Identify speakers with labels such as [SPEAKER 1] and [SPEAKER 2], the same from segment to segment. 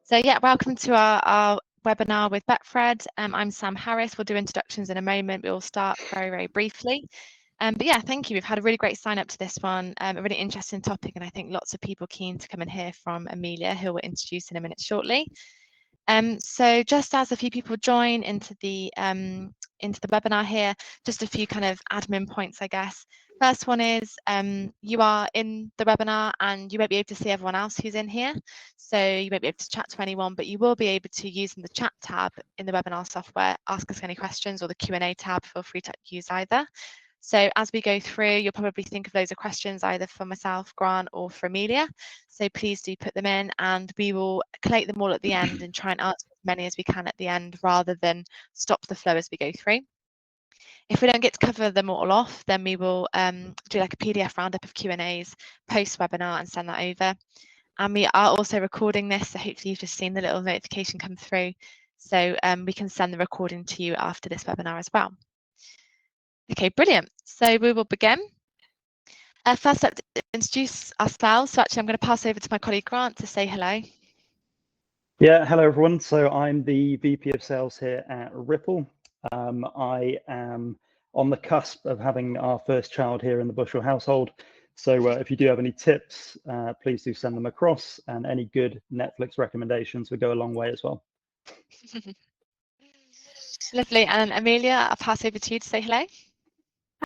[SPEAKER 1] So yeah, welcome to our webinar with Betfred. I'm Sam Harris. We'll do introductions in a moment. We'll start very briefly. But yeah, thank you. We've had a really great sign up to this one, a really interesting topic, and I think lots of people keen to come and hear from Amelia, who we'll introduce in a minute shortly. So just as a few people join into the webinar here, just a few kind of admin points, I guess. First one is you are in the webinar and you won't be able to see everyone else who's in here. So you won't be able to chat to anyone, but you will be able to use the chat tab in the webinar software, ask us any questions, or the Q&A tab, feel free to use either. So as we go through, you'll probably think of loads of questions either for myself, Grant, or for Amelia. So please do put them in and we will collate them all at the end and try and answer as many as we can at the end rather than stop the flow as we go through. If we don't get to cover them all off, then we will do like a PDF roundup of Q&As post-webinar and send that over. And we are also recording this, so hopefully you've just seen the little notification come through. So we can send the recording to you after this webinar as well. Okay, brilliant. So we will begin. First up, to introduce ourselves. So actually, I'm going to pass over to my colleague Grant to say hello.
[SPEAKER 2] Yeah, hello everyone. So I'm the VP of Sales here at Rippl. I am on the cusp of having our first child here in the Bushell household. So if you do have any tips, please do send them across, and any good Netflix recommendations would go a long way as well.
[SPEAKER 1] Lovely. And Amelia, I'll pass over to you to say hello.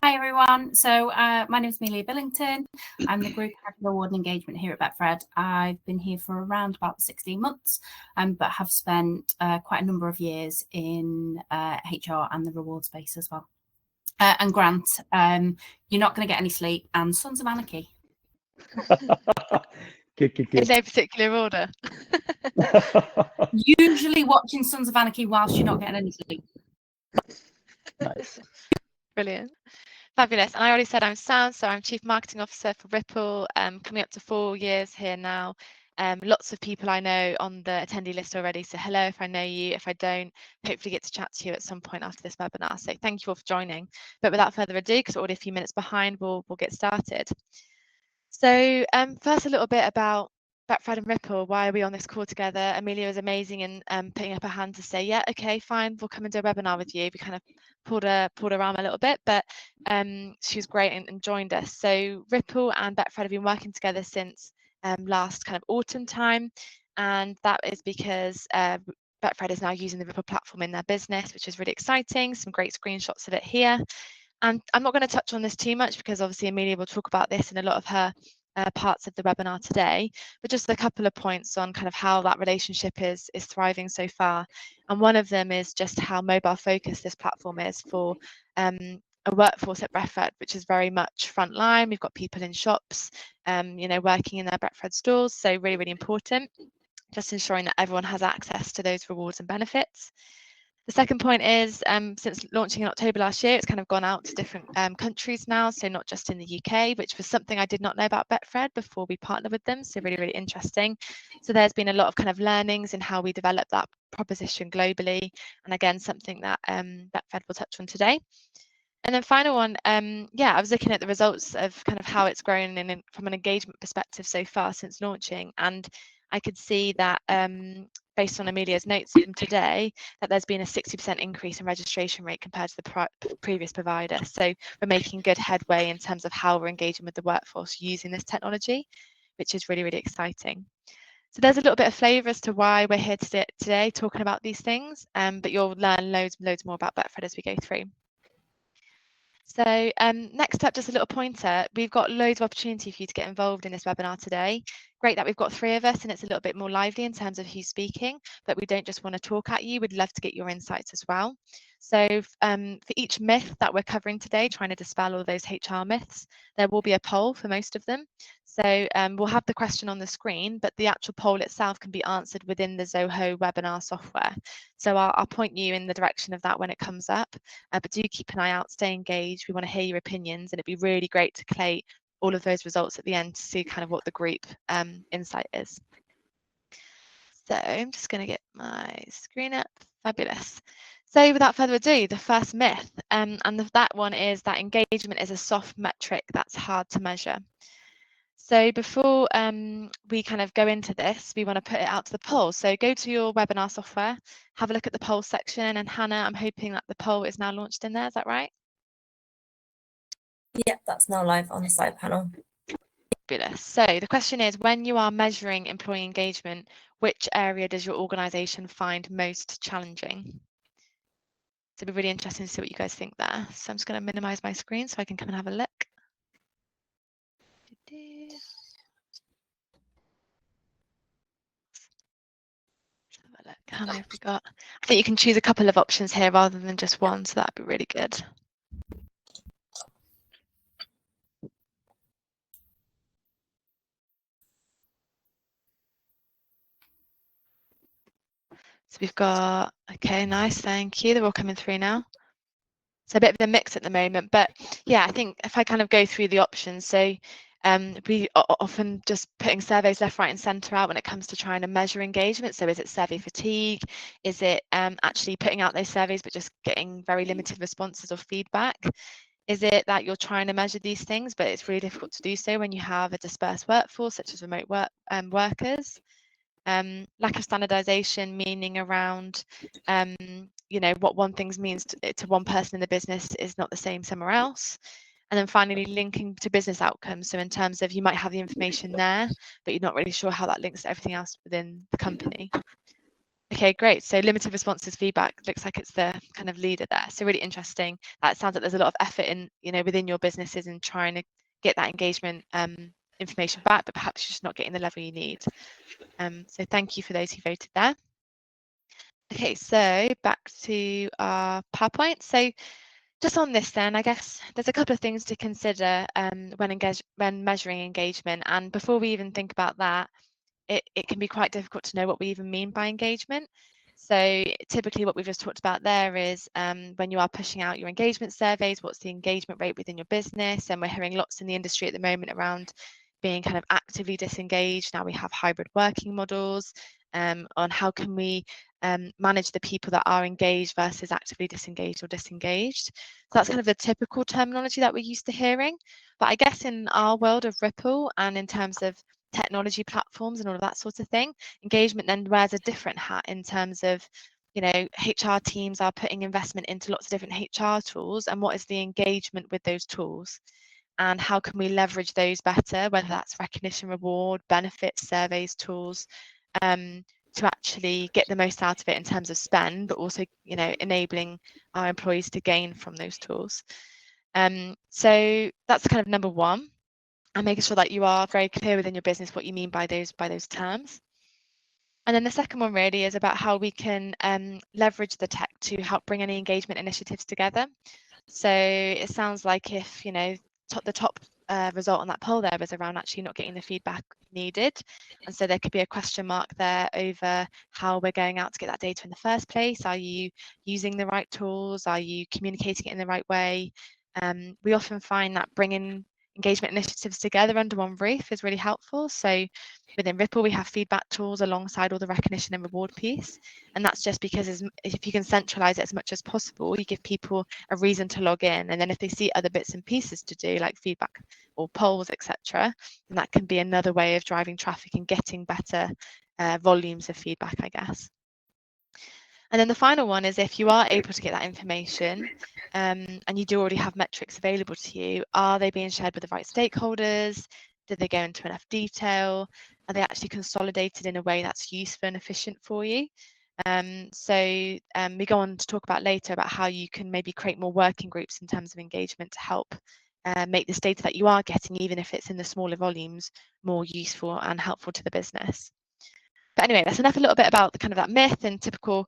[SPEAKER 3] Hi everyone, so my name is Amelia Billington. I'm the Group Head of Reward and Engagement here at Betfred. I've been here for around about 16 months, but have spent quite a number of years in HR and the reward space as well. And Grant, you're not going to get any sleep, and Sons of Anarchy.
[SPEAKER 2] Good.
[SPEAKER 1] In no particular order.
[SPEAKER 3] Usually watching Sons of Anarchy whilst you're not getting any sleep.
[SPEAKER 2] Nice.
[SPEAKER 1] Brilliant. Fabulous. And I already said I'm Sam, so I'm Chief Marketing Officer for Rippl, coming up to 4 years here now. Lots of people I know on the attendee list already, so hello if I know you. If I don't, hopefully get to chat to you at some point after this webinar. So thank you all for joining. But without further ado, because we're already a few minutes behind, we'll get started. So first a little bit about Betfred and Rippl. Why are we on this call together? Amelia was amazing in putting up her hand to say, yeah, okay, fine, we'll come and do a webinar with you. We kind of pulled her arm a little bit, but she was great and joined us. So Rippl and Betfred have been working together since last kind of autumn time, and that is because Betfred is now using the Rippl platform in their business, which is really exciting. Some great screenshots of it here. And I'm not going to touch on this too much because obviously Amelia will talk about this in a lot of her parts of the webinar today, but just a couple of points on kind of how that relationship is thriving so far. And one of them is just how mobile focused this platform is for a workforce at Betfred, which is very much frontline. We've got people in shops, you know, working in their Betfred stores, so really important, just ensuring that everyone has access to those rewards and benefits. The second point is, since launching in October last year, it's kind of gone out to different countries now, so not just in the UK, which was something I did not know about Betfred before we partnered with them, so really interesting. So there's been a lot of kind of learnings in how we develop that proposition globally, and again, something that Betfred will touch on today. And then final one, yeah, I was looking at the results of kind of how it's grown and from an engagement perspective so far since launching, and I could see that based on Amelia's notes from today, that there's been a 60% increase in registration rate compared to the previous provider. So we're making good headway in terms of how we're engaging with the workforce using this technology, which is really exciting. So there's a little bit of flavour as to why we're here today talking about these things, but you'll learn loads more about Betfred as we go through. So next up, just a little pointer. We've got loads of opportunity for you to get involved in this webinar today. Great that we've got 3 of us and it's a little bit more lively in terms of who's speaking, but we don't just want to talk at you, we'd love to get your insights as well. So for each myth that we're covering today, trying to dispel all those HR myths, there will be a poll for most of them. So we'll have the question on the screen, but the actual poll itself can be answered within the Zoho webinar software. So I'll point you in the direction of that when it comes up, but do keep an eye out, stay engaged. We want to hear your opinions, and it'd be really great to collate all of those results at the end to see kind of what the group insight is. So I'm just going to get my screen up. Fabulous. So without further ado, the first myth, and that one is that engagement is a soft metric that's hard to measure. So before we kind of go into this, we want to put it out to the poll. So go to your webinar software, have a look at the poll section, and Hannah, I'm hoping that the poll is now launched in there. Is that right?
[SPEAKER 4] Yep, that's now live on the side panel.
[SPEAKER 1] Fabulous. So the question is, when you are measuring employee engagement, which area does your organisation find most challenging? So it'll be really interesting to see what you guys think there. So I'm just going to minimise my screen so I can come and have a look. Have a look. How many have we got? I think you can choose a couple of options here rather than just one, so that'd be really good. So we've got, okay, nice, thank you. They're all coming through now. So a bit of a mix at the moment, but yeah, I think if I kind of go through the options, so we are often just putting surveys left, right and centre out when it comes to trying to measure engagement. So is it survey fatigue? Is it actually putting out those surveys but just getting very limited responses or feedback? Is it that you're trying to measure these things but it's really difficult to do so when you have a dispersed workforce such as remote workers? Lack of standardization, meaning around you know, what one thing means to one person in the business is not the same somewhere else. And then finally, linking to business outcomes. So in terms of you might have the information there, but you're not really sure how that links to everything else within the company. Okay, great. So limited responses, feedback looks like it's the kind of leader there. So really interesting. That sounds like there's a lot of effort in, you know, within your businesses in trying to get that engagement information back, but perhaps you're just not getting the level you need. So thank you for those who voted there. Okay, so back to our PowerPoint. So just on this then, I guess there's a couple of things to consider when measuring engagement. And before we even think about that, it can be quite difficult to know what we even mean by engagement. So typically what we've just talked about there is when you are pushing out your engagement surveys, what's the engagement rate within your business? And we're hearing lots in the industry at the moment around being kind of actively disengaged. Now we have hybrid working models on how can we manage the people that are engaged versus actively disengaged or disengaged. So that's kind of the typical terminology that we're used to hearing. But I guess in our world of Rippl and in terms of technology platforms and all of that sort of thing, engagement then wears a different hat in terms of, you know, HR teams are putting investment into lots of different HR tools, and what is the engagement with those tools? And how can we leverage those better, whether that's recognition, reward, benefits, surveys, tools, to actually get the most out of it in terms of spend, but also, you know, enabling our employees to gain from those tools. So that's kind of number one, and making sure that you are very clear within your business what you mean by those terms. And then the second one really is about how we can leverage the tech to help bring any engagement initiatives together. So it sounds like if, you know, the top result on that poll there was around actually not getting the feedback needed, and so there could be a question mark there over how we're going out to get that data in the first place. Are you using the right tools? Are you communicating it in the right way? We often find that bringing engagement initiatives together under one roof is really helpful. So within Rippl, we have feedback tools alongside all the recognition and reward piece. And that's just because if you can centralize it as much as possible, you give people a reason to log in. And then if they see other bits and pieces to do, like feedback or polls, etc., then that can be another way of driving traffic and getting better volumes of feedback, I guess. And then the final one is if you are able to get that information and you do already have metrics available to you, are they being shared with the right stakeholders? Did they go into enough detail? Are they actually consolidated in a way that's useful and efficient for you? So we go on to talk about later about how you can maybe create more working groups in terms of engagement to help make this data that you are getting, even if it's in the smaller volumes, more useful and helpful to the business. But anyway, that's enough a little bit about the kind of that myth and typical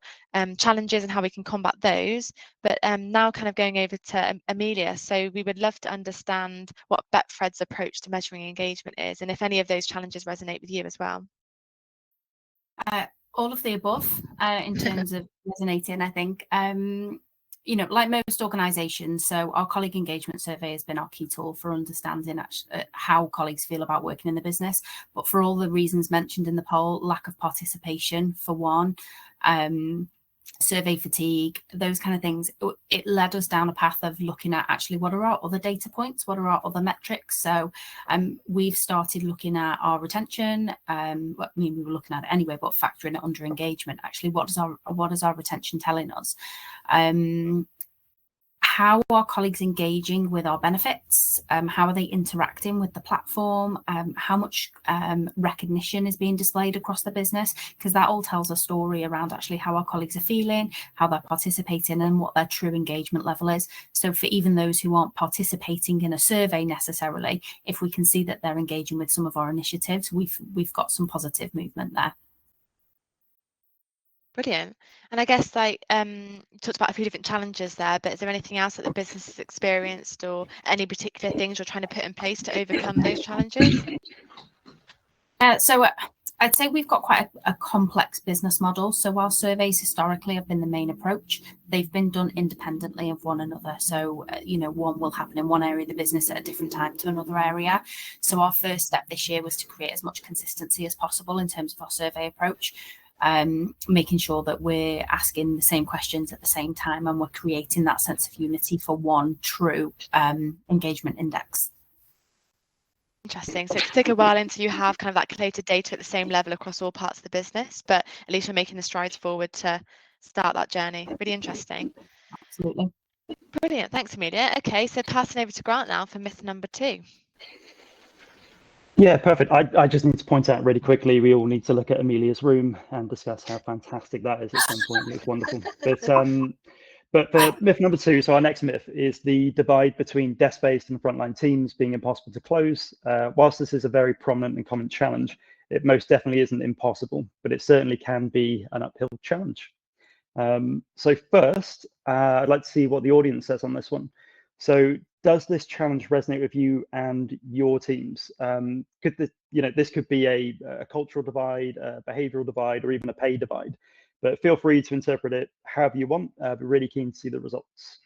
[SPEAKER 1] challenges and how we can combat those. But now kind of going over to Amelia. So we would love to understand what Betfred's approach to measuring engagement is, and if any of those challenges resonate with you as well.
[SPEAKER 3] All of the above in terms of resonating, I think. You know, like most organisations, so our colleague engagement survey has been our key tool for understanding how colleagues feel about working in the business. But for all the reasons mentioned in the poll, lack of participation for one, survey fatigue, those kind of things. It led us down a path of looking at actually what are our other data points, what are our other metrics. So we've started looking at our retention. I mean, we were looking at it anyway, but factoring it under engagement. Actually, what is our retention telling us? How are colleagues engaging with our benefits? How are they interacting with the platform? How much recognition is being displayed across the business? Because that all tells a story around actually how our colleagues are feeling, how they're participating, and what their true engagement level is. So for even those who aren't participating in a survey necessarily, if we can see that they're engaging with some of our initiatives, we've got some positive movement there.
[SPEAKER 1] Brilliant. And I guess like you talked about a few different challenges there, but is there anything else that the business has experienced or any particular things you're trying to put in place to overcome those challenges?
[SPEAKER 3] So I'd say we've got quite a complex business model. So while surveys historically have been the main approach, they've been done independently of one another. So, one will happen in one area of the business at a different time to another area. So our first step this year was to create as much consistency as possible in terms of our survey approach. Making sure that we're asking the same questions at the same time and we're creating that sense of unity for one true engagement index.
[SPEAKER 1] Interesting. So it could take a while until you have kind of that collated data at the same level across all parts of the business, but at least you're making the strides forward to start that journey. Really interesting.
[SPEAKER 3] Absolutely.
[SPEAKER 1] Brilliant. Thanks, Amelia. Okay, so passing over to Grant now for myth number 2.
[SPEAKER 2] Yeah, perfect. I just need to point out really quickly, we all need to look at Amelia's room and discuss how fantastic that is at some point. It's wonderful. But for myth number 2, so our next myth is the divide between desk-based and frontline teams being impossible to close. Whilst this is a very prominent and common challenge, it most definitely isn't impossible, but it certainly can be an uphill challenge. So first, I'd like to see what the audience says on this one. So does this challenge resonate with you and your teams? Could this, this could be a cultural divide, a behavioral divide, or even a pay divide, but feel free to interpret it however you want. We're really keen to see the results.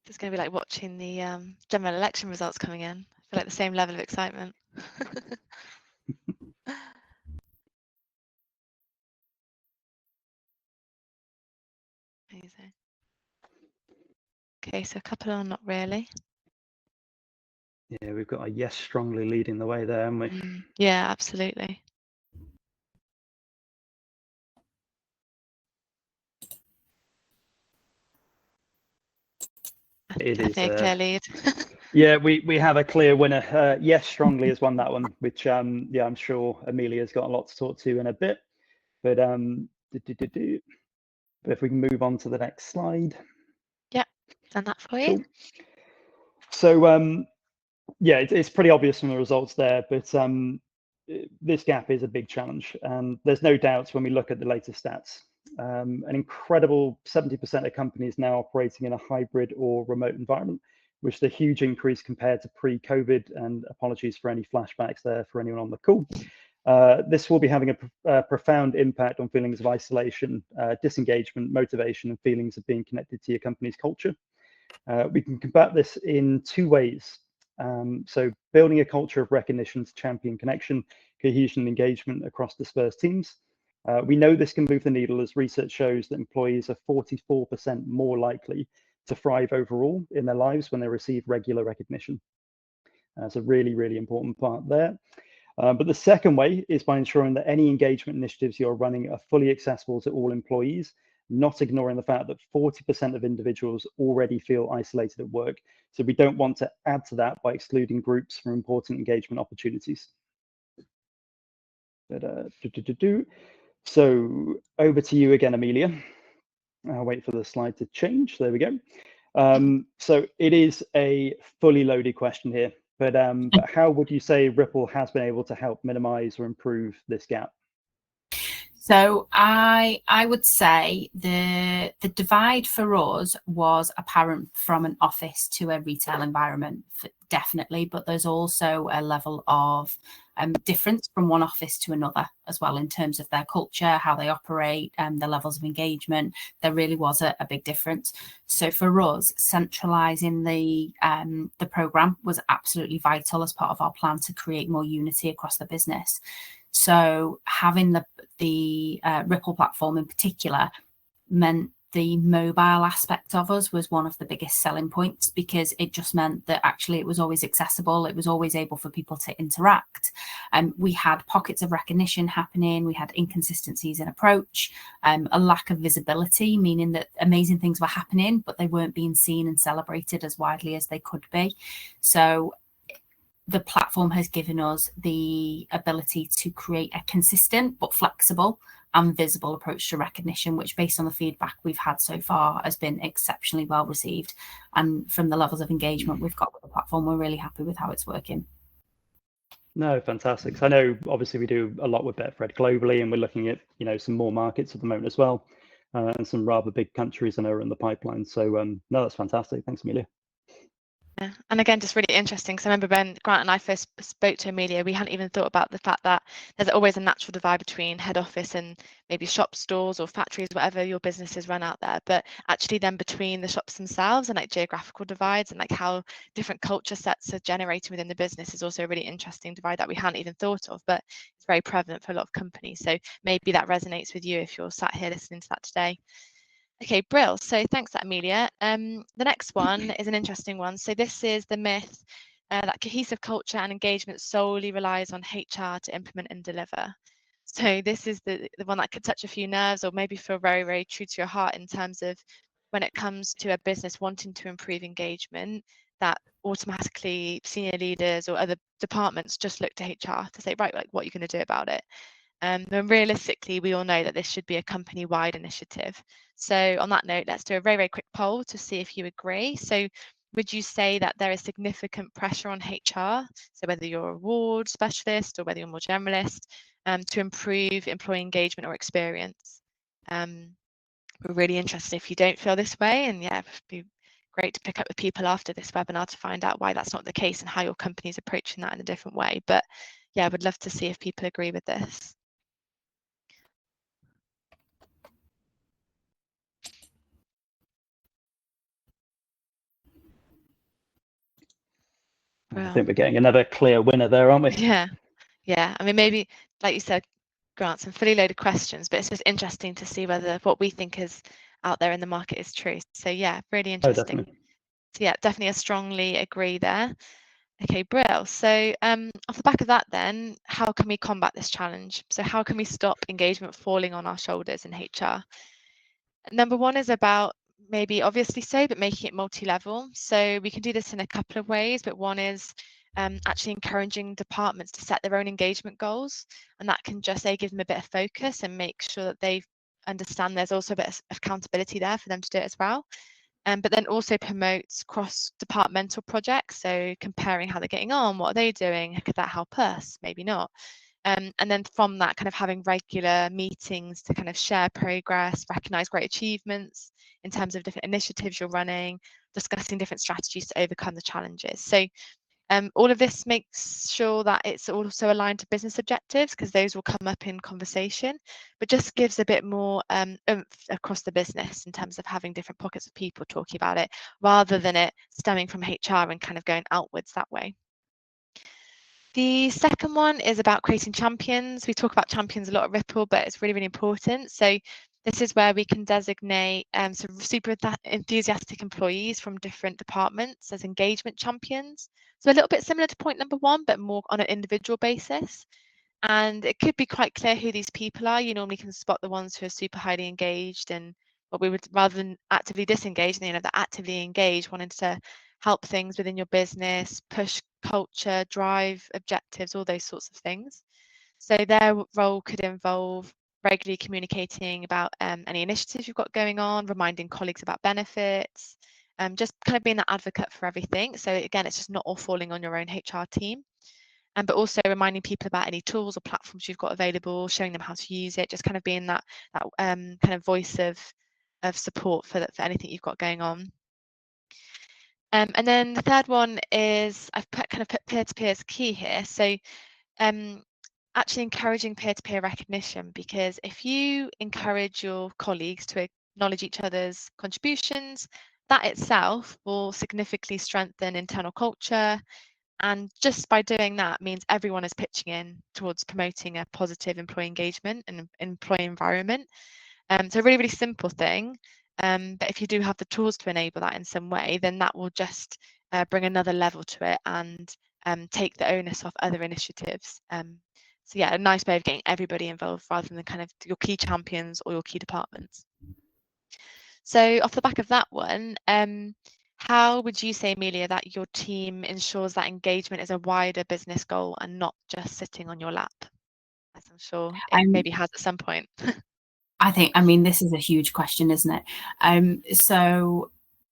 [SPEAKER 1] It's going to be like watching the general election results coming in. I feel like the same level of excitement. Amazing. Okay, so a couple are not really.
[SPEAKER 2] Yeah, we've got a yes strongly leading the way there, haven't we?
[SPEAKER 1] Yeah, absolutely.
[SPEAKER 2] It is
[SPEAKER 1] a clear lead.
[SPEAKER 2] Yeah, we have a clear winner. Yes strongly has won that one, which yeah, I'm sure Amelia's got a lot to talk to in a bit. But but if we can move on to the next slide.
[SPEAKER 1] Yeah, done that for you.
[SPEAKER 2] Cool. So yeah, it's pretty obvious from the results there, but this gap is a big challenge, and there's no doubt when we look at the latest stats. An incredible 70% of companies now operating in a hybrid or remote environment, which is a huge increase compared to pre-COVID, and apologies for any flashbacks there for anyone on the call. This will be having a profound impact on feelings of isolation, disengagement, motivation, and feelings of being connected to your company's culture. We can combat this in 2 ways. So building a culture of recognition to champion connection, cohesion, and engagement across dispersed teams. We know this can move the needle, as research shows that employees are 44% more likely to thrive overall in their lives when they receive regular recognition. That's a really, really important part there. But the second way is by ensuring that any engagement initiatives you're running are fully accessible to all employees, not ignoring the fact that 40% of individuals already feel isolated at work. So we don't want to add to that by excluding groups from important engagement opportunities. But, so over to you again, Amelia. I'll wait for the slide to change. There we go. So it is a fully loaded question here, but how would you say Rippl has been able to help minimize or improve this gap?
[SPEAKER 3] So I would say the divide for us was apparent from an office to a retail environment, definitely, but there's also a level of difference from one office to another as well, in terms of their culture, how they operate, their levels of engagement. There really was a big difference. So for us, centralising the programme was absolutely vital as part of our plan to create more unity across the business. So having the Rippl platform in particular meant the mobile aspect of us was one of the biggest selling points, because it just meant that actually it was always accessible, it was always able for people to interact. We had pockets of recognition happening, we had inconsistencies in approach, a lack of visibility, meaning that amazing things were happening but they weren't being seen and celebrated as widely as they could be. So the platform has given us the ability to create a consistent but flexible and visible approach to recognition, which, based on the feedback we've had so far, has been exceptionally well received. And from the levels of engagement we've got with the platform, we're really happy with how it's working.
[SPEAKER 2] No, fantastic. So I know obviously we do a lot with Betfred globally, and we're looking at, you know, some more markets at the moment as well, and some rather big countries I know are in the pipeline. So no, that's fantastic. Thanks, Amelia.
[SPEAKER 1] Yeah. And again, just really interesting, because I remember when Grant and I first spoke to Amelia, we hadn't even thought about the fact that there's always a natural divide between head office and maybe shop stores or factories, whatever your businesses run out there, but actually then between the shops themselves, and like geographical divides, and like how different culture sets are generated within the business is also a really interesting divide that we hadn't even thought of, but it's very prevalent for a lot of companies. So maybe that resonates with you if you're sat here listening to that today. Okay, brill. So thanks, Amelia. The next one is an interesting one. So this is the myth that cohesive culture and engagement solely relies on HR to implement and deliver. So this is the one that could touch a few nerves, or maybe feel very, very true to your heart, in terms of when it comes to a business wanting to improve engagement, that automatically senior leaders or other departments just look to HR to say, right, like, what are you going to do about it? And realistically, we all know that this should be a company-wide initiative. So on that note, let's do a very, very quick poll to see if you agree. So would you say that there is significant pressure on HR, so whether you're a reward specialist or whether you're more generalist, to improve employee engagement or experience? We're really interested if you don't feel this way, and yeah, it'd be great to pick up with people after this webinar to find out why that's not the case and how your company's approaching that in a different way. But yeah, I would love to see if people agree with this.
[SPEAKER 2] I think we're getting another clear winner there, aren't we?
[SPEAKER 1] Yeah, yeah. I mean, maybe, like you said, Grant, some fully loaded questions, but it's just interesting to see whether what we think is out there in the market is true. So yeah, really interesting.
[SPEAKER 2] Definitely.
[SPEAKER 1] So yeah, definitely a strongly agree there. Okay, brill. So off the back of that then, how can we combat this challenge? So how can we stop engagement falling on our shoulders in HR? Number one is about, maybe obviously so, but making it multi-level. So we can do this in a couple of ways, but one is actually encouraging departments to set their own engagement goals, and that can just give them a bit of focus and make sure that they understand there's also a bit of accountability there for them to do it as well. But then also promotes cross-departmental projects, so comparing how they're getting on, what are they doing, could that help us, maybe not. And then from that, kind of having regular meetings to kind of share progress, recognise great achievements in terms of different initiatives you're running, discussing different strategies to overcome the challenges. So all of this makes sure that it's also aligned to business objectives, because those will come up in conversation, but just gives a bit more oomph across the business in terms of having different pockets of people talking about it, rather than it stemming from HR and kind of going outwards that way. The second one is about creating champions. We talk about champions a lot at Rippl, but it's really, really important. So this is where we can designate some super enthusiastic employees from different departments as engagement champions. So a little bit similar to point number one, but more on an individual basis. And it could be quite clear who these people are. You normally can spot the ones who are super highly engaged, and what we would, rather than actively disengaged, you know, they're actively engaged, wanting to help things within your business, push culture, drive objectives, all those sorts of things. So their role could involve regularly communicating about any initiatives you've got going on, reminding colleagues about benefits, just kind of being that advocate for everything. So again, it's just not all falling on your own HR team. But also reminding people about any tools or platforms you've got available, showing them how to use it, just kind of being that kind of voice of support for anything you've got going on. And then the third one is, I've put peer-to-peer as key here. So actually encouraging peer-to-peer recognition, because if you encourage your colleagues to acknowledge each other's contributions, that itself will significantly strengthen internal culture. And just by doing that means everyone is pitching in towards promoting a positive employee engagement and employee environment. So a really, really simple thing. But if you do have the tools to enable that in some way, then that will just bring another level to it and take the onus off other initiatives. So yeah, a nice way of getting everybody involved rather than kind of your key champions or your key departments. So off the back of that one, how would you say, Amelia, that your team ensures that engagement is a wider business goal and not just sitting on your lap, as I'm sure it maybe has at some point?
[SPEAKER 3] I mean, this is a huge question, isn't it? So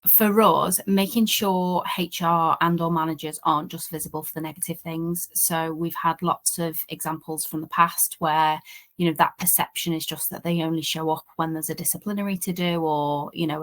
[SPEAKER 3] for us, making sure HR and or managers aren't just visible for the negative things. So we've had lots of examples from the past where, you know, that perception is just that they only show up when there's a disciplinary to do, or, you know,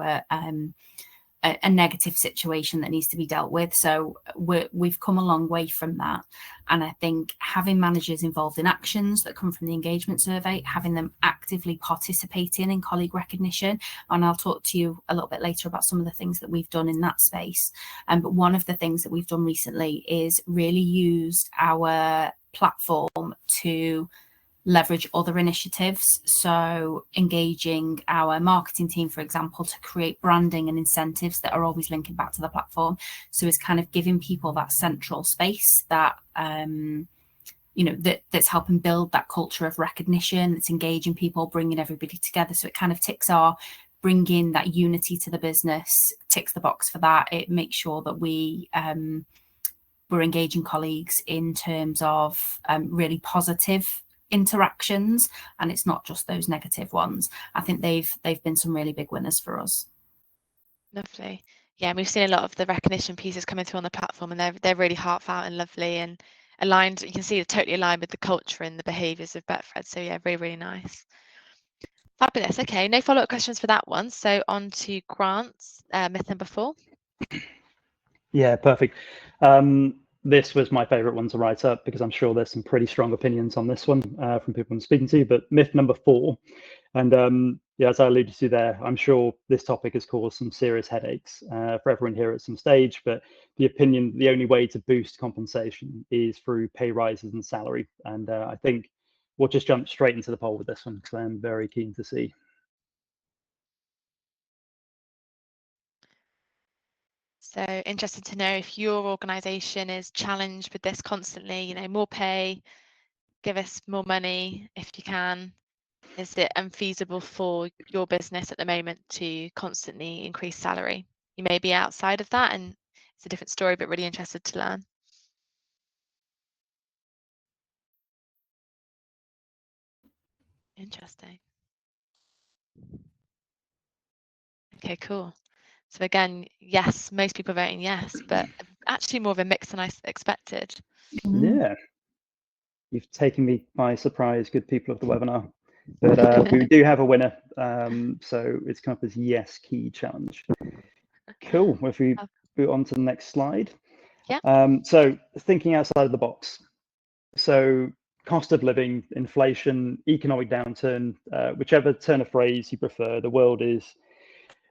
[SPEAKER 3] a negative situation that needs to be dealt with. So we've come a long way from that. And I think having managers involved in actions that come from the engagement survey, having them actively participating in colleague recognition, and I'll talk to you a little bit later about some of the things that we've done in that space. But one of the things that we've done recently is really used our platform to leverage other initiatives. So engaging our marketing team, for example, to create branding and incentives that are always linking back to the platform. So it's kind of giving people that central space that, you know, that's helping build that culture of recognition, that's engaging people, bringing everybody together. So it kind of ticks our bringing that unity to the business, ticks the box for that. It makes sure that we're engaging colleagues in terms of really positive interactions, and it's not just those negative ones. I think they've been some really big winners for us.
[SPEAKER 1] Lovely. Yeah, and we've seen a lot of the recognition pieces coming through on the platform, and they're really heartfelt and lovely and aligned. You can see they're totally aligned with the culture and the behaviours of Betfred. So yeah, really, really nice. Fabulous. Okay, no follow-up questions for that one. So on to Grant's myth number 4.
[SPEAKER 2] Yeah, perfect. This was my favorite one to write up because I'm sure there's some pretty strong opinions on this one from people I'm speaking to. But myth number 4, and yeah, as I alluded to there, I'm sure this topic has caused some serious headaches for everyone here at some stage. But the only way to boost compensation is through pay rises and salary. And I think we'll just jump straight into the poll with this one because I'm very keen to see.
[SPEAKER 1] So interested to know if your organisation is challenged with this constantly, you know, more pay, give us more money if you can. Is it unfeasible for your business at the moment to constantly increase salary? You may be outside of that and it's a different story, but really interested to learn. Interesting. Okay, cool. So again, yes, most people voting yes, but actually more of a mix than I expected.
[SPEAKER 2] Yeah, you've taken me by surprise, good people of the webinar. But we do have a winner, so it's come up as yes, key challenge. Cool. Well, if we move on to the next slide.
[SPEAKER 1] Yeah.
[SPEAKER 2] So thinking outside of the box. So cost of living, inflation, economic downturn, whichever turn of phrase you prefer, the world is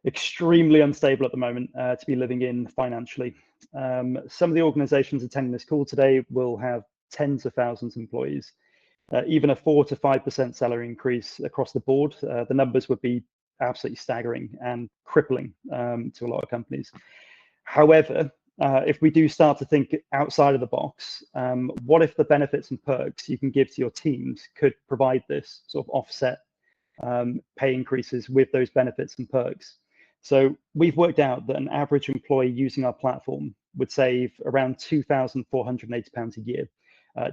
[SPEAKER 2] extremely unstable at the moment to be living in financially. Some of the organizations attending this call today will have tens of thousands of employees. Even a 4 to 5% salary increase across the board, the numbers would be absolutely staggering and crippling to a lot of companies. However, if we do start to think outside of the box, what if the benefits and perks you can give to your teams could provide this sort of offset pay increases with those benefits and perks? So we've worked out that an average employee using our platform would save around £2,480 a year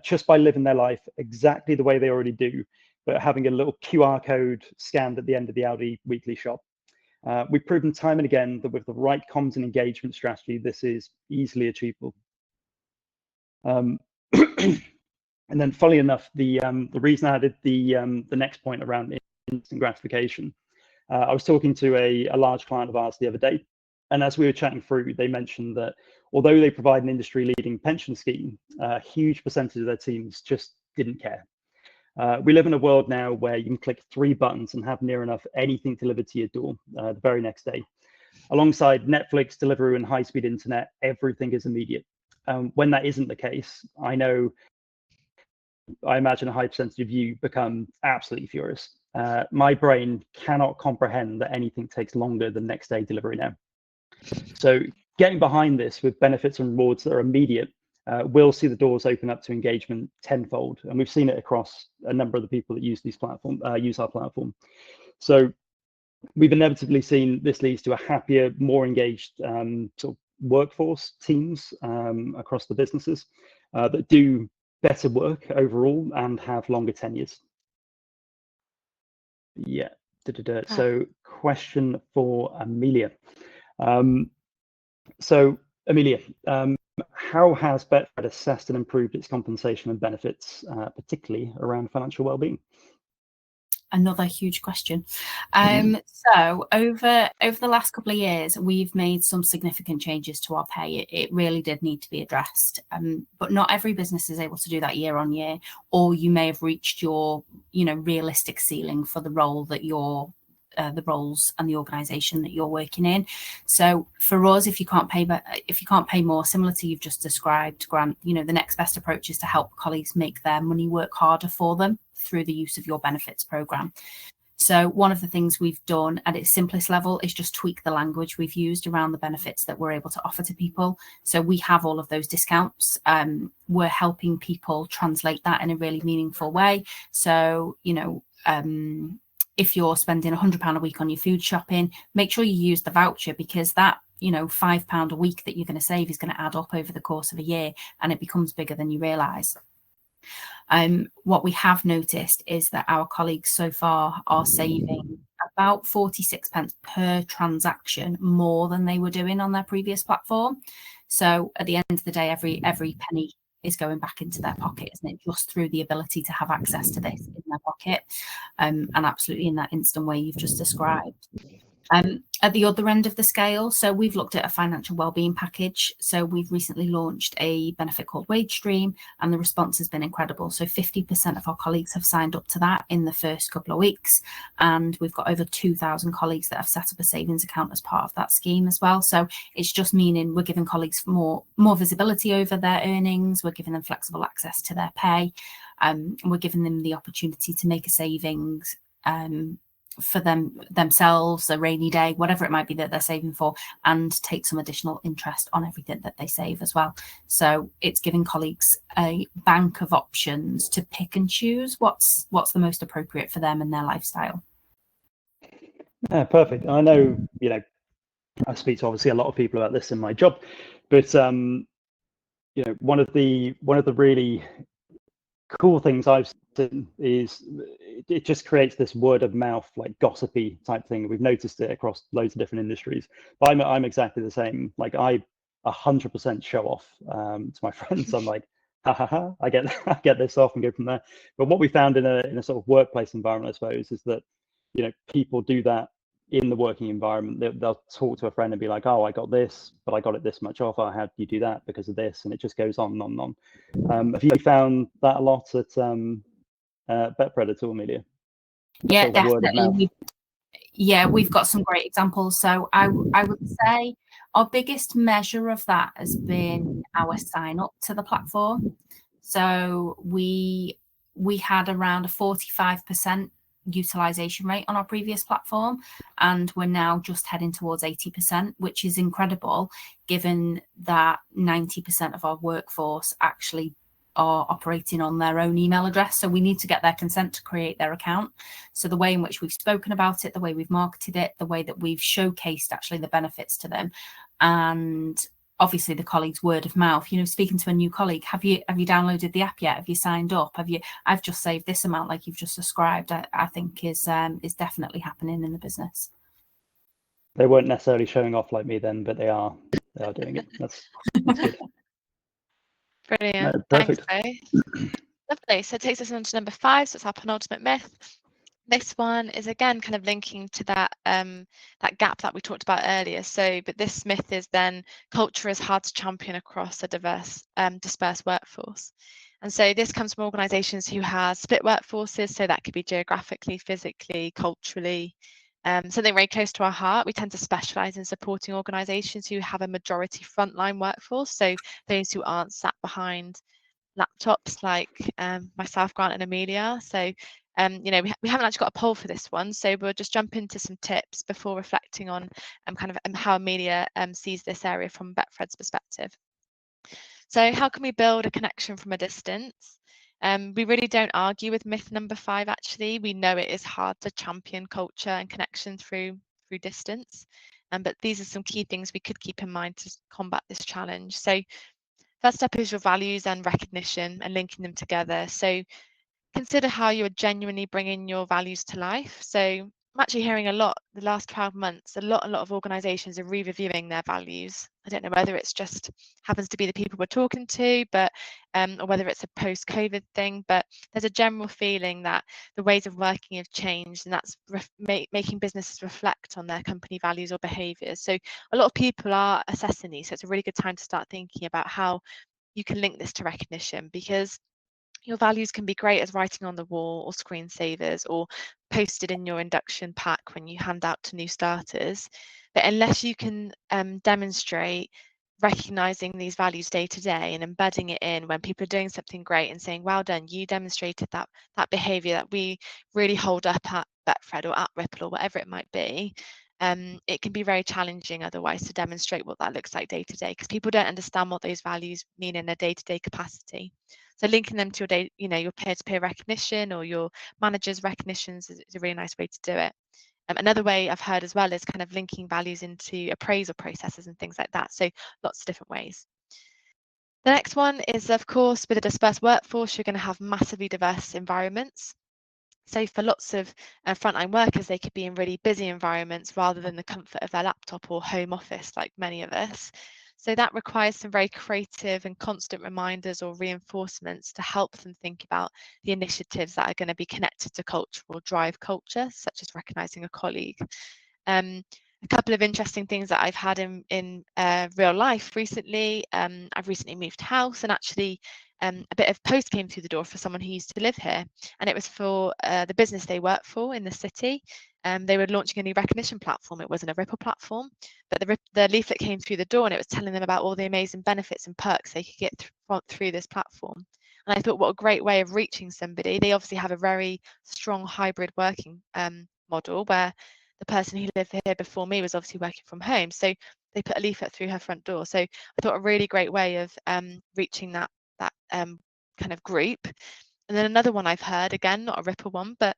[SPEAKER 2] just by living their life exactly the way they already do, but having a little QR code scanned at the end of the Audi weekly shop. We've proven time and again that with the right comms and engagement strategy, this is easily achievable. And then, funnily enough, the reason I added the next point around instant gratification, I was talking to a large client of ours the other day, and as we were chatting through, they mentioned that although they provide an industry-leading pension scheme, a huge percentage of their teams just didn't care. We live in a world now where you can click 3 buttons and have near enough anything delivered to your door the very next day. Alongside Netflix, Deliveroo, and high-speed internet, everything is immediate. When that isn't the case, I imagine a high percentage of you become absolutely furious. My brain cannot comprehend that anything takes longer than next day delivery now. So getting behind this with benefits and rewards that are immediate will see the doors open up to engagement tenfold. And we've seen it across a number of the people that use our platform. So we've inevitably seen this leads to a happier, more engaged sort of workforce teams across the businesses that do better work overall and have longer tenures. Yeah. So question for Amelia. So Amelia, how has Betfred assessed and improved its compensation and benefits, particularly around financial well-being?
[SPEAKER 3] Another huge question. So over the last couple of years, we've made some significant changes to our pay. It really did need to be addressed, but not every business is able to do that year on year, or you may have reached your realistic ceiling for the role that you're the roles and the organization that you're working in. So for us, if you can't pay more, similar to you've just described, Grant, the next best approach is to help colleagues make their money work harder for them through the use of your benefits program. So one of the things we've done at its simplest level is just tweak the language we've used around the benefits that we're able to offer to people. So we have all of those discounts. We're helping people translate that in a really meaningful way. So, if you're spending £100 a week on your food shopping, make sure you use the voucher, because that £5 a week that you're going to save is going to add up over the course of a year, and it becomes bigger than you realise. What we have noticed is that our colleagues so far are saving about 46 pence per transaction more than they were doing on their previous platform. So at the end of the day, every penny is going back into their pocket, isn't it? Just through the ability to have access to this in their pocket, and absolutely in that instant way you've just described. At the other end of the scale, so we've looked at a financial wellbeing package. So we've recently launched a benefit called Wage Stream, and the response has been incredible. So 50% of our colleagues have signed up to that in the first couple of weeks, and we've got over 2,000 colleagues that have set up a savings account as part of that scheme as well. So it's just meaning we're giving colleagues more visibility over their earnings, we're giving them flexible access to their pay, and we're giving them the opportunity to make a savings for themselves, a rainy day, whatever it might be that they're saving for, and take some additional interest on everything that they save as well. So it's giving colleagues a bank of options to pick and choose what's the most appropriate for them and their lifestyle.
[SPEAKER 2] Yeah, perfect. I know, I speak to obviously a lot of people about this in my job, but one of the really cool things I've seen is it just creates this word of mouth, like gossipy type thing. We've noticed it across loads of different industries, but I'm exactly the same. Like I 100% show off to my friends. I'm like, ha ha ha, I get this off and go from there. But what we found in a sort of workplace environment, I suppose, is that people do that in the working environment. They'll talk to a friend and be like, oh, I got this, but I got it this much off. How do you do that because of this? And it just goes on and on and on. Have you found that a lot at Betfred at all, Amelia?
[SPEAKER 3] Yeah, definitely. Yeah, we've got some great examples. So I would say our biggest measure of that has been our sign up to the platform. So we had around a 45% utilization rate on our previous platform, and we're now just heading towards 80%, which is incredible given that 90% of our workforce actually are operating on their own email address. So we need to get their consent to create their account. So the way in which we've spoken about it, the way we've marketed it, the way that we've showcased actually the benefits to them, and obviously the colleagues' word of mouth, speaking to a new colleague, have you downloaded the app yet? Have you signed up? I've just saved this amount like you've just described, I think is definitely happening in the business.
[SPEAKER 2] They weren't necessarily showing off like me then, but they are doing it. That's good.
[SPEAKER 1] Brilliant.
[SPEAKER 2] Perfect.
[SPEAKER 1] Thanks, both. Lovely. So it takes us on to number 5. So it's our penultimate myth. This one is again kind of linking to that that gap that we talked about earlier. So, but this myth is then culture is hard to champion across a diverse, dispersed workforce. And so this comes from organisations who have split workforces. So that could be geographically, physically, culturally. Something very close to our heart. We tend to specialise in supporting organisations who have a majority frontline workforce. So those who aren't sat behind laptops like myself, Grant and Amelia. So, you know, we haven't actually got a poll for this one, so we'll just jump into some tips before reflecting on kind of how Amelia sees this area from Betfred's perspective. So how can we build a connection from a distance? We really don't argue with myth number 5, actually. We know it is hard to champion culture and connection through distance. But these are some key things we could keep in mind to combat this challenge. So first up is your values and recognition and linking them together. So consider how you are genuinely bringing your values to life. So I'm actually hearing a lot the last 12 months, a lot of organizations are re-reviewing their values. I don't know whether it's just happens to be the people we're talking to, but or whether it's a post-COVID thing, but there's a general feeling that the ways of working have changed, and that's making businesses reflect on their company values or behaviors. So a lot of people are assessing these, so it's a really good time to start thinking about how you can link this to recognition, because your values can be great as writing on the wall or screensavers or posted in your induction pack when you hand out to new starters. But unless you can demonstrate recognizing these values day to day and embedding it in when people are doing something great and saying, well done, you demonstrated that behavior that we really hold up at Betfred or at Rippl or whatever it might be, it can be very challenging otherwise to demonstrate what that looks like day to day, because people don't understand what those values mean in a day-to-day capacity. So linking them to your day, you know, your peer-to-peer recognition or your manager's recognitions is a really nice way to do it. Another way I've heard as well is kind of linking values into appraisal processes and things like that. So lots of different ways. The next one is, of course, with a dispersed workforce, you're going to have massively diverse environments. So for lots of frontline workers, they could be in really busy environments rather than the comfort of their laptop or home office, like many of us. So that requires some very creative and constant reminders or reinforcements to help them think about the initiatives that are going to be connected to culture or drive culture, such as recognising a colleague. A couple of interesting things that I've had in real life recently. I've recently moved house, and actually a bit of post came through the door for someone who used to live here, and it was for the business they work for in the city. They were launching a new recognition platform. It wasn't a Rippl platform, but the leaflet came through the door and it was telling them about all the amazing benefits and perks they could get through this platform. And I thought, what a great way of reaching somebody. They obviously have a very strong hybrid working model where the person who lived here before me was obviously working from home. So they put a leaflet through her front door. So I thought a really great way of reaching that kind of group. And then another one I've heard, again, not a Rippl one, but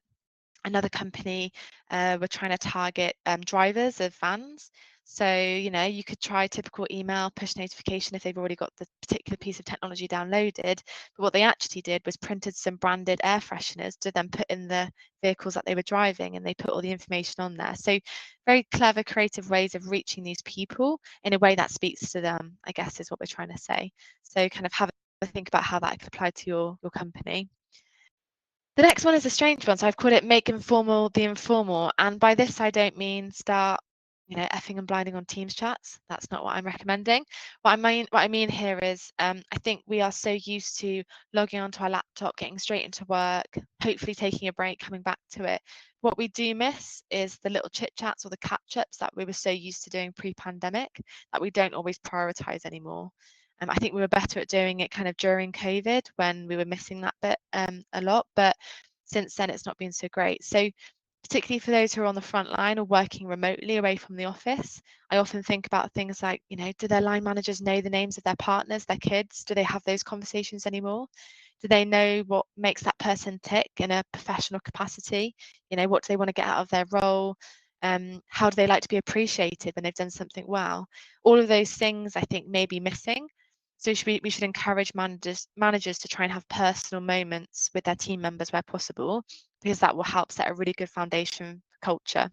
[SPEAKER 1] another company were trying to target drivers of vans. So, you know, you could try typical email push notification if they've already got the particular piece of technology downloaded. But what they actually did was printed some branded air fresheners to then put in the vehicles that they were driving, and they put all the information on there. So very clever, creative ways of reaching these people in a way that speaks to them, I guess, is what we're trying to say. So kind of have a think about how that could apply to your company. The next one is a strange one. So I've called it make informal the informal. And by this, I don't mean start, you know, effing and blinding on Teams chats. That's not what I'm recommending. What I mean here is I think we are so used to logging onto our laptop, getting straight into work, hopefully taking a break, coming back to it. What we do miss is the little chit chats or the catch ups that we were so used to doing pre-pandemic that we don't always prioritize anymore. I think we were better at doing it kind of during COVID when we were missing that bit a lot, but since then it's not been so great. So particularly for those who are on the front line or working remotely away from the office, I often think about things like, you know, do their line managers know the names of their partners, their kids? Do they have those conversations anymore? Do they know what makes that person tick in a professional capacity? You know, what do they want to get out of their role? How do they like to be appreciated when they've done something well? All of those things I think may be missing. So we should encourage managers to try and have personal moments with their team members where possible, because that will help set a really good foundation for culture.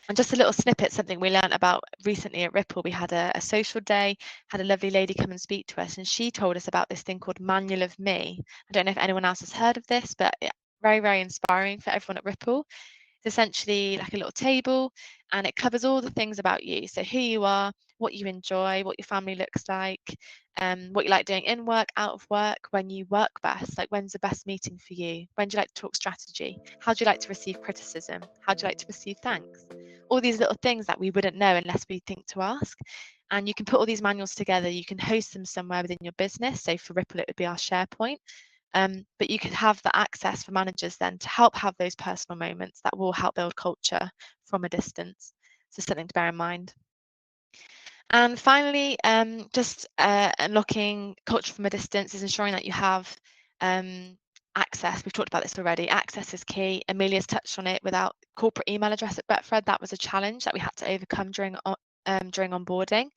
[SPEAKER 1] And just a little snippet, something we learned about recently at Rippl. We had a social day, had a lovely lady come and speak to us, and she told us about this thing called Manual of Me. I don't know if anyone else has heard of this, but very, very inspiring for everyone at Rippl. It's essentially like a little table, and it covers all the things about you. So who you are, what you enjoy, what your family looks like, what you like doing in work, out of work, when you work best, like when's the best meeting for you, when do you like to talk strategy, how do you like to receive criticism, how do you like to receive thanks, all these little things that we wouldn't know unless we think to ask. And you can put all these manuals together, you can host them somewhere within your business. So for Rippl, it would be our SharePoint. But you could have the access for managers then to help have those personal moments that will help build culture from a distance. So something to bear in mind. And finally, just unlocking culture from a distance is ensuring that you have access. We've talked about this already. Access is key. Amelia's touched on it. Without corporate email address at Betfred, that was a challenge that we had to overcome during onboarding.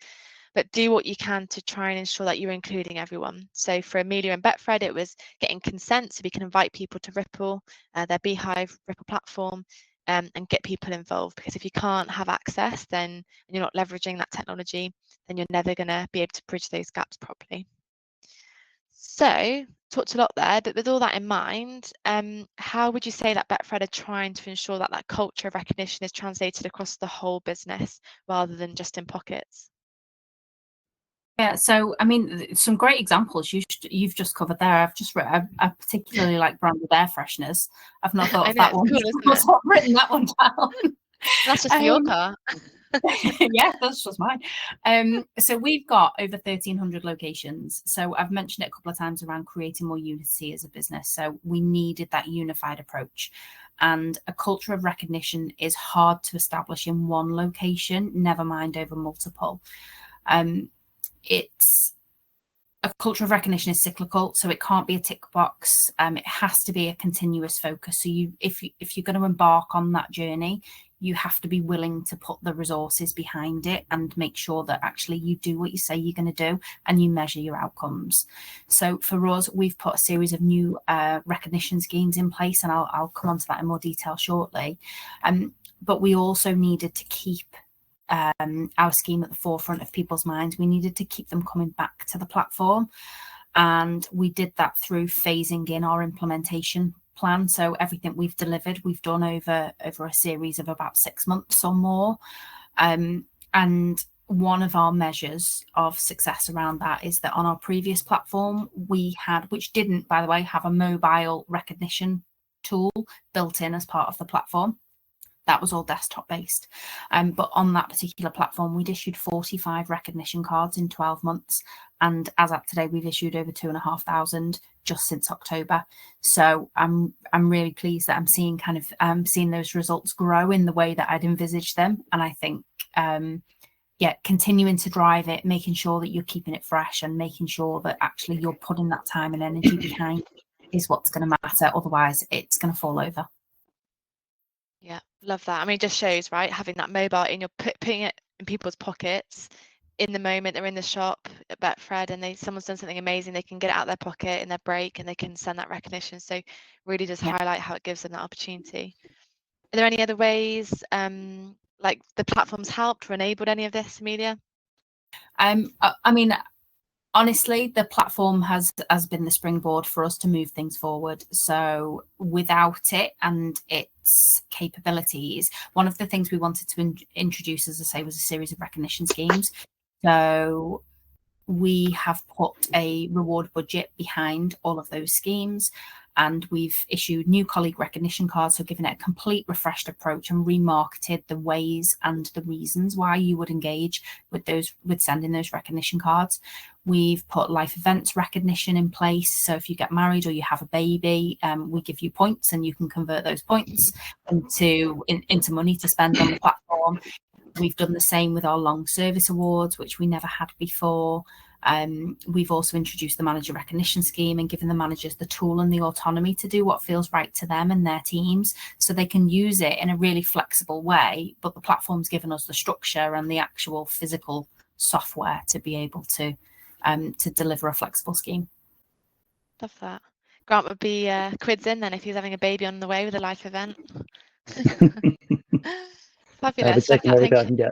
[SPEAKER 1] But do what you can to try and ensure that you're including everyone. So for Amelia and Betfred, it was getting consent so we can invite people to Rippl, their Beehive Rippl platform, and get people involved. Because if you can't have access, then you're not leveraging that technology, then you're never going to be able to bridge those gaps properly. So talked a lot there, but with all that in mind, how would you say that Betfred are trying to ensure that that culture of recognition is translated across the whole business rather than just in pockets?
[SPEAKER 3] Yeah, so I mean, some great examples you've just covered there. I've just written, I particularly like branded air fresheners. I've not thought of that one.
[SPEAKER 1] Cool, isn't it?
[SPEAKER 3] I've written that one down.
[SPEAKER 1] That's just for your car.
[SPEAKER 3] Yeah, that's just mine. So we've got over 1,300 locations. So I've mentioned it a couple of times around creating more unity as a business. So we needed that unified approach. And a culture of recognition is hard to establish in one location, never mind over multiple. It's a culture of recognition is cyclical, so it can't be a tick box. It has to be a continuous focus. So if you're going to embark on that journey, you have to be willing to put the resources behind it and make sure that actually you do what you say you're going to do and you measure your outcomes. So for us, we've put a series of new recognition schemes in place, and I'll come on to that in more detail shortly. But we also needed to keep our scheme at the forefront of people's minds. We needed to keep them coming back to the platform, and we did that through phasing in our implementation plan. So everything we've delivered, we've done over a series of about 6 months or more. And one of our measures of success around that is that on our previous platform, we had, which didn't, by the way, have a mobile recognition tool built in as part of the platform. That was all desktop based. But on that particular platform, we'd issued 45 recognition cards in 12 months. And as at today, we've issued over 2,500 just since October. So I'm really pleased that I'm seeing seeing those results grow in the way that I'd envisaged them. And I think, continuing to drive it, making sure that you're keeping it fresh and making sure that actually you're putting that time and energy behind is what's going to matter. Otherwise, it's going to fall over.
[SPEAKER 1] Yeah, love that. I mean, it just shows, right, having that mobile in your putting it in people's pockets in the moment they're in the shop at Betfred and someone's done something amazing, they can get it out of their pocket in their break and they can send that recognition. So really just highlight how it gives them that opportunity. Are there any other ways like the platforms helped or enabled any of this, Amelia?
[SPEAKER 3] I mean, honestly, the platform has been the springboard for us to move things forward. So without it and its capabilities, one of the things we wanted to introduce, as I say, was a series of recognition schemes. So we have put a reward budget behind all of those schemes, and we've issued new colleague recognition cards, so given it a complete refreshed approach and remarketed the ways and the reasons why you would engage with sending those recognition cards. We've put life events recognition in place. So if you get married or you have a baby, we give you points and you can convert those points into money to spend on the platform. We've done the same with our long service awards, which we never had before. We've also introduced the manager recognition scheme and given the managers the tool and the autonomy to do what feels right to them and their teams, so they can use it in a really flexible way. But the platform's given us the structure and the actual physical software to be able to deliver a flexible scheme.
[SPEAKER 1] Love that. Grant would be quids in then if he's having a baby on the way with a life event. Fabulous.
[SPEAKER 2] Taking everything I can get.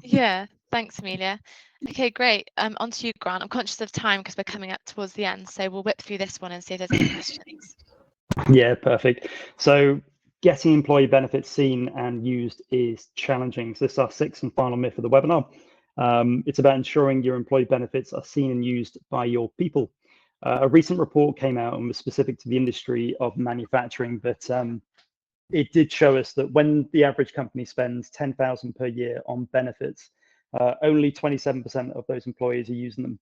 [SPEAKER 1] Yeah, thanks, Amelia. Okay, great. On to you, Grant. I'm conscious of time because we're coming up towards the end, so we'll whip through this one and see if there's any questions.
[SPEAKER 2] Yeah, perfect. So getting employee benefits seen and used is challenging. So this is our sixth and final myth of the webinar. It's about ensuring your employee benefits are seen and used by your people. A recent report came out and was specific to the industry of manufacturing, but it did show us that when the average company spends 10,000 per year on benefits, only 27% of those employees are using them.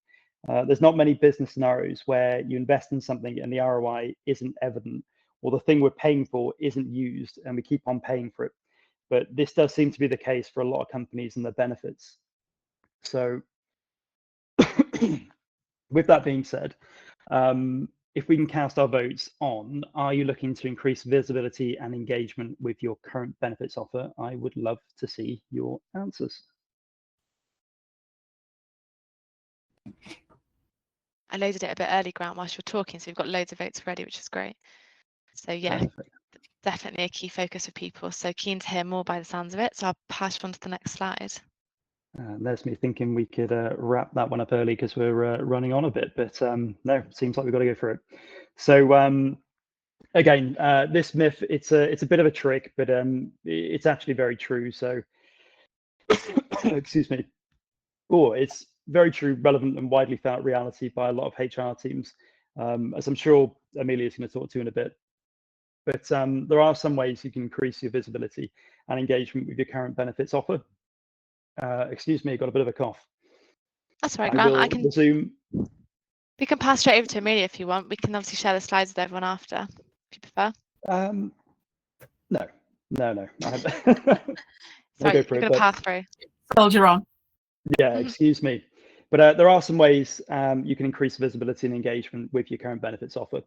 [SPEAKER 2] There's not many business scenarios where you invest in something and the ROI isn't evident, or the thing we're paying for isn't used and we keep on paying for it. But this does seem to be the case for a lot of companies and their benefits. So with that being said, if we can cast our votes on, are you looking to increase visibility and engagement with your current benefits offer? I would love to see your answers.
[SPEAKER 1] I loaded it a bit early, Grant, whilst you're talking, so we've got loads of votes already, which is great. So yeah,
[SPEAKER 2] Perfect.
[SPEAKER 1] definitely a key focus for people. So keen to hear more by the sounds of it. So I'll pass on to the next slide.
[SPEAKER 2] There's me thinking we could wrap that one up early because we're running on a bit, but no, seems like we've got to go for it. So again, this myth, it's a bit of a trick, but it's actually very true. So excuse me. Oh, it's very true, relevant, and widely felt reality by a lot of HR teams, as I'm sure Amelia is going to talk to in a bit. But there are some ways you can increase your visibility and engagement with your current benefits offer. Excuse me, I got a bit of a cough.
[SPEAKER 1] That's right,
[SPEAKER 2] I
[SPEAKER 1] Grant.
[SPEAKER 2] will resume.
[SPEAKER 1] We can pass straight over to Amelia if you want. We can obviously share the slides with everyone after, if you prefer.
[SPEAKER 2] No.
[SPEAKER 1] Sorry,
[SPEAKER 2] go
[SPEAKER 1] you're going to pass through.
[SPEAKER 3] Soldier on.
[SPEAKER 2] Yeah, excuse me. But there are some ways you can increase visibility and engagement with your current benefits offer.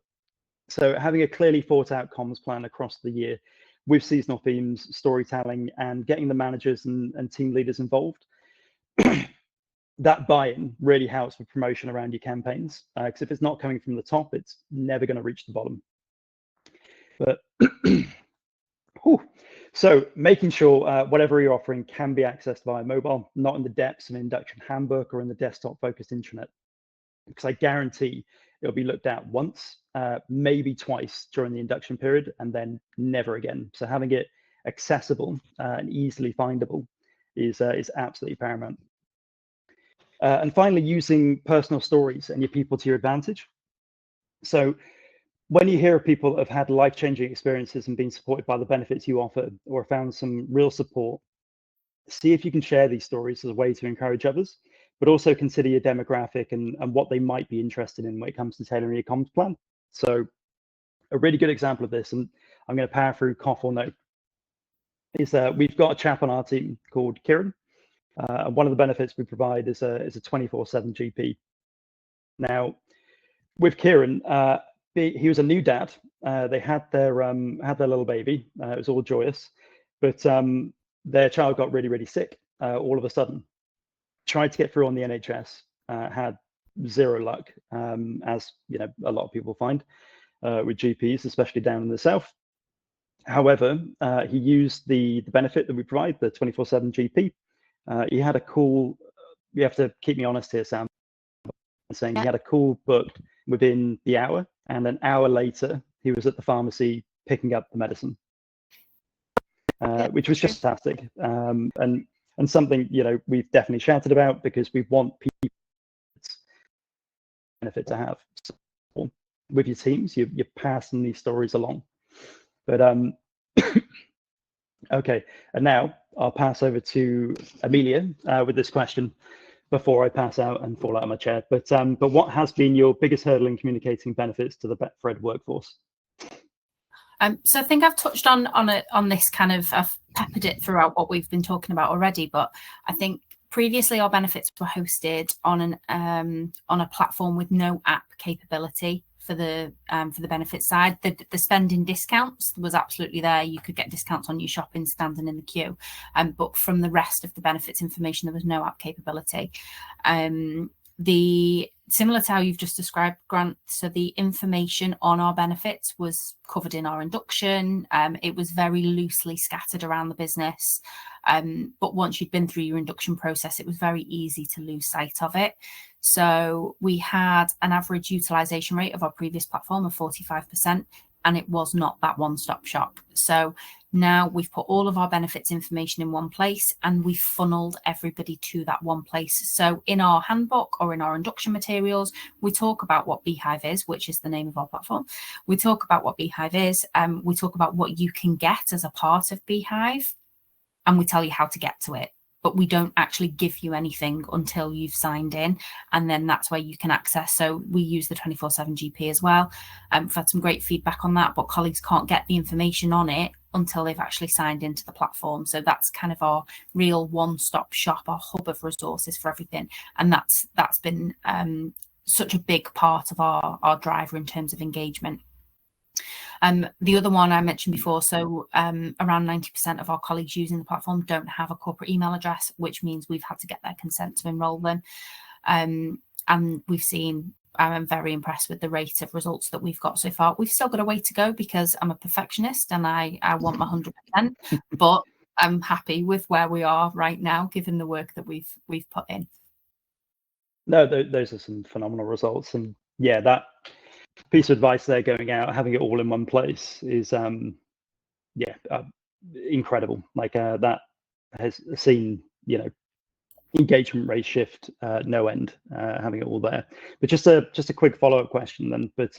[SPEAKER 2] So having a clearly thought out comms plan across the year with seasonal themes, storytelling, and getting the managers and team leaders involved, that buy-in really helps with promotion around your campaigns. Because if it's not coming from the top, it's never going to reach the bottom. But so making sure whatever you're offering can be accessed via mobile, not in the depths of an induction handbook or in the desktop focused intranet, because I guarantee it'll be looked at once, maybe twice during the induction period, and then never again. So having it accessible and easily findable is absolutely paramount. And finally, using personal stories and your people to your advantage. So when you hear of people that have had life-changing experiences and been supported by the benefits you offer, or found some real support, see if you can share these stories as a way to encourage others, but also consider your demographic and what they might be interested in when it comes to tailoring your comms plan. So a really good example of this, and I'm going to power through cough or no, is that we've got a chap on our team called Kieran. One of the benefits we provide is a 24/7 GP. Now, with Kieran, he was a new dad. They had their little baby. It was all joyous, but their child got really sick all of a sudden. Tried to get through on the NHS, had zero luck, as you know, a lot of people find with GPs, especially down in the south. However, he used the benefit that we provide, the 24/7 GP. He had a call. You have to keep me honest here, Sam. Saying he had a call booked within the hour, and an hour later he was at the pharmacy picking up the medicine, which was just fantastic, and something, you know, we've definitely shouted about because we want people benefit to have. So with your teams, you're passing these stories along. But okay, and now I'll pass over to Amelia with this question before I pass out and fall out of my chair. But what has been your biggest hurdle in communicating benefits to the Betfred workforce?
[SPEAKER 3] So I think I've touched on this kind of, I've peppered it throughout what we've been talking about already, but I think previously our benefits were hosted on a platform with no app capability for the benefits side. The spending discounts was absolutely there. You could get discounts on your shopping standing in the queue, but from the rest of the benefits information, there was no app capability. Similar to how you've just described, Grant, so the information on our benefits was covered in our induction. It was very loosely scattered around the business. But once you'd been through your induction process, it was very easy to lose sight of it. So we had an average utilization rate of our previous platform of 45%. and it was not that one-stop shop. So now we've put all of our benefits information in one place, and we've funneled everybody to that one place. So in our handbook or in our induction materials, we talk about what Beehive is, which is the name of our platform. We talk about what Beehive is, we talk about what you can get as a part of Beehive, and we tell you how to get to it. But we don't actually give you anything until you've signed in, and then that's where you can access. So we use the 24/7 GP as well. We've had some great feedback on that, but colleagues can't get the information on it until they've actually signed into the platform. So that's kind of our real one-stop shop, our hub of resources for everything. And that's been such a big part of our driver in terms of engagement. The other one I mentioned before, so around 90% of our colleagues using the platform don't have a corporate email address, which means we've had to get their consent to enrol them. And we've seen, I'm very impressed with the rate of results that we've got so far. We've still got a way to go because I'm a perfectionist and I want my 100%, but I'm happy with where we are right now, given the work that we've put in.
[SPEAKER 2] No, those are some phenomenal results, and yeah, that piece of advice there going out, having it all in one place is incredible. Like that has seen, you know, engagement rate shift no end, having it all there. But just a quick follow-up question then, but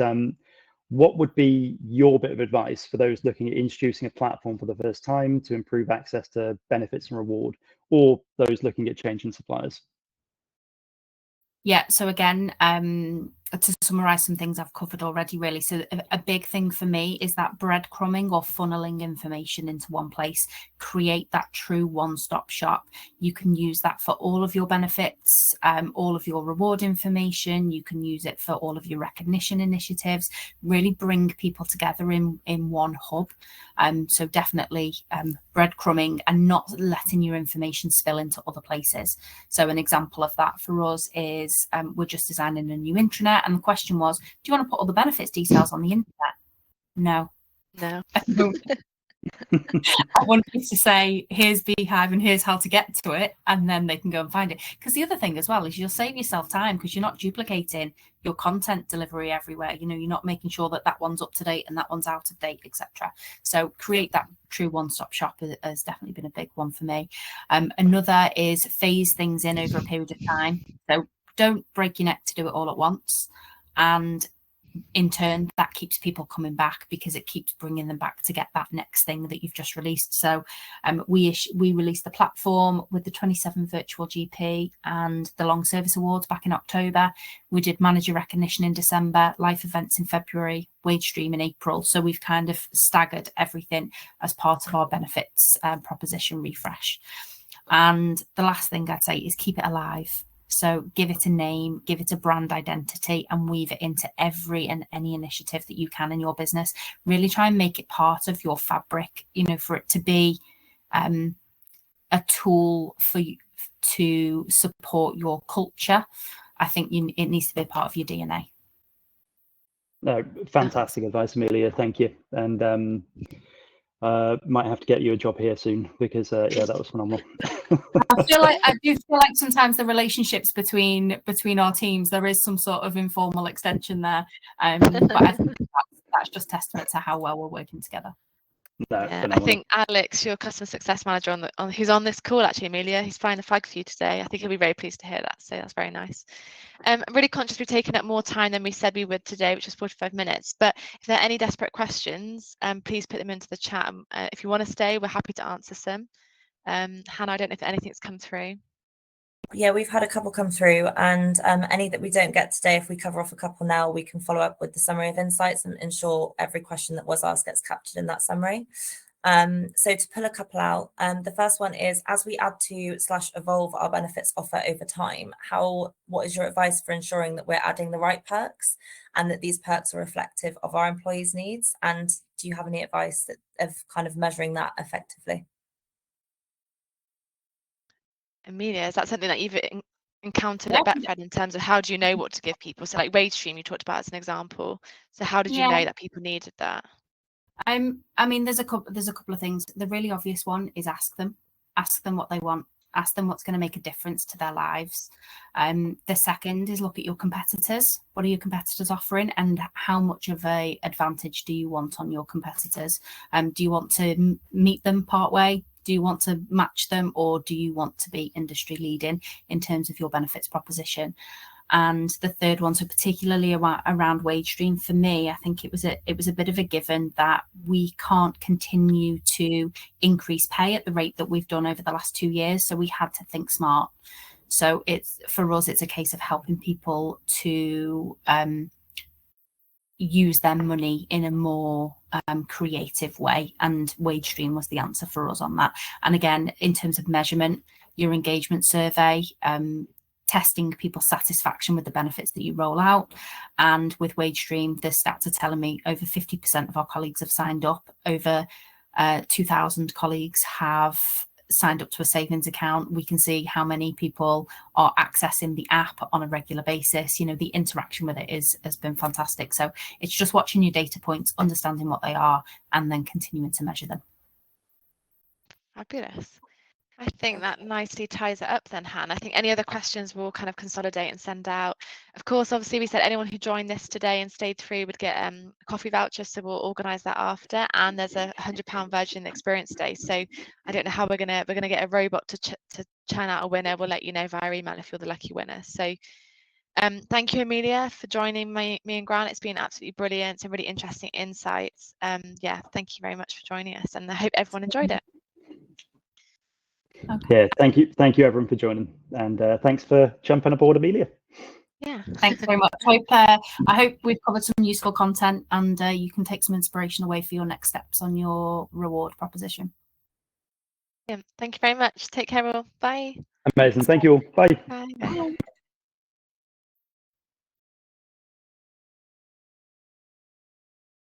[SPEAKER 2] what would be your bit of advice for those looking at introducing a platform for the first time to improve access to benefits and reward, or those looking at changing suppliers?
[SPEAKER 3] Yeah, so again, to summarize some things I've covered already, really. So a big thing for me is that breadcrumbing or funneling information into one place. Create that true one-stop shop. You can use that for all of your benefits, all of your reward information. You can use it for all of your recognition initiatives. Really bring people together in one hub. So definitely breadcrumbing and not letting your information spill into other places. So an example of that for us is we're just designing a new intranet, and the question was, do you want to put all the benefits details on the internet? No. I want you to say, here's Beehive and here's how to get to it, and then they can go and find it. Because the other thing as well is you'll save yourself time because you're not duplicating your content delivery everywhere. You know, you're not making sure that that one's up to date and that one's out of date, etc. So create that true one-stop shop has definitely been a big one for me. Another is phase things in over a period of time. So don't break your neck to do it all at once. And in turn, that keeps people coming back because it keeps bringing them back to get that next thing that you've just released. So we released the platform with the 27 virtual GP and the long service awards back in October. We did manager recognition in December, life events in February, wage stream in April. So we've kind of staggered everything as part of our benefits proposition refresh. And the last thing I'd say is keep it alive. So give it a name, give it a brand identity, and weave it into every and any initiative that you can in your business. Really try and make it part of your fabric, you know, for it to be a tool for you to support your culture. I think it needs to be a part of your DNA.
[SPEAKER 2] No, fantastic advice, Amelia. Thank you. And might have to get you a job here soon because yeah, that was phenomenal.
[SPEAKER 3] I do feel like sometimes the relationships between our teams, there is some sort of informal extension there, but I think that's just testament to how well we're working together.
[SPEAKER 2] No,
[SPEAKER 1] yeah, I think Alex, your customer success manager who's on this call, actually, Amelia, he's flying the flag for you today. I think he'll be very pleased to hear that. So that's very nice. I'm really conscious we've taken up more time than we said we would today, which is 45 minutes. But if there are any desperate questions, please put them into the chat. If you want to stay, we're happy to answer some. Hannah, I don't know if anything's come through.
[SPEAKER 4] Yeah, we've had a couple come through, and any that we don't get today, if we cover off a couple now, we can follow up with the summary of insights and ensure every question that was asked gets captured in that summary. So to pull a couple out, the first one is, as we add to / evolve our benefits offer over time, what is your advice for ensuring that we're adding the right perks and that these perks are reflective of our employees' needs? And do you have any advice of kind of measuring that effectively?
[SPEAKER 1] Amelia, is that something that you've encountered at Betfred in terms of how do you know what to give people? So like wage stream you talked about as an example. So how did you know that people needed that?
[SPEAKER 3] I mean, there's a couple of things. The really obvious one is ask them what they want. Ask them what's going to make a difference to their lives. The second is look at your competitors. What are your competitors offering, and how much of a advantage do you want on your competitors? Do you want to meet them part way? Do you want to match them, or do you want to be industry leading in terms of your benefits proposition? And the third one, so particularly around wage stream, for me, I think it was a bit of a given that we can't continue to increase pay at the rate that we've done over the last 2 years. So we had to think smart. So for us, it's a case of helping people to use their money in a more creative way, and wage stream was the answer for us on that. And again, in terms of measurement, your engagement survey, testing people's satisfaction with the benefits that you roll out. And with wage stream, the stats are telling me over 50% of our colleagues have signed up. Over 2,000 colleagues have signed up to a savings account. We can see how many people are accessing the app on a regular basis. You know, the interaction with it has been fantastic. So it's just watching your data points, understanding what they are, and then continuing to measure them.
[SPEAKER 1] Fabulous. I think that nicely ties it up then, Han. I think any other questions we'll kind of consolidate and send out. Of course, obviously we said anyone who joined this today and stayed through would get a coffee voucher, so we'll organise that after. And there's a £100 Virgin Experience Day. So I don't know how we're gonna get a robot to churn out a winner. We'll let you know via email if you're the lucky winner. So thank you, Amelia, for joining me and Grant. It's been absolutely brilliant and really interesting insights. Yeah, thank you very much for joining us, and I hope everyone enjoyed it.
[SPEAKER 2] Okay. Yeah, thank you everyone for joining, and thanks for jumping aboard, Amelia.
[SPEAKER 3] Yeah, thanks very much. I hope we've covered some useful content, and you can take some inspiration away for your next steps on your reward proposition.
[SPEAKER 1] Yeah, thank you very much. Take care all. Bye.
[SPEAKER 2] Amazing. Thank you all. Bye.
[SPEAKER 1] Bye.
[SPEAKER 3] Bye.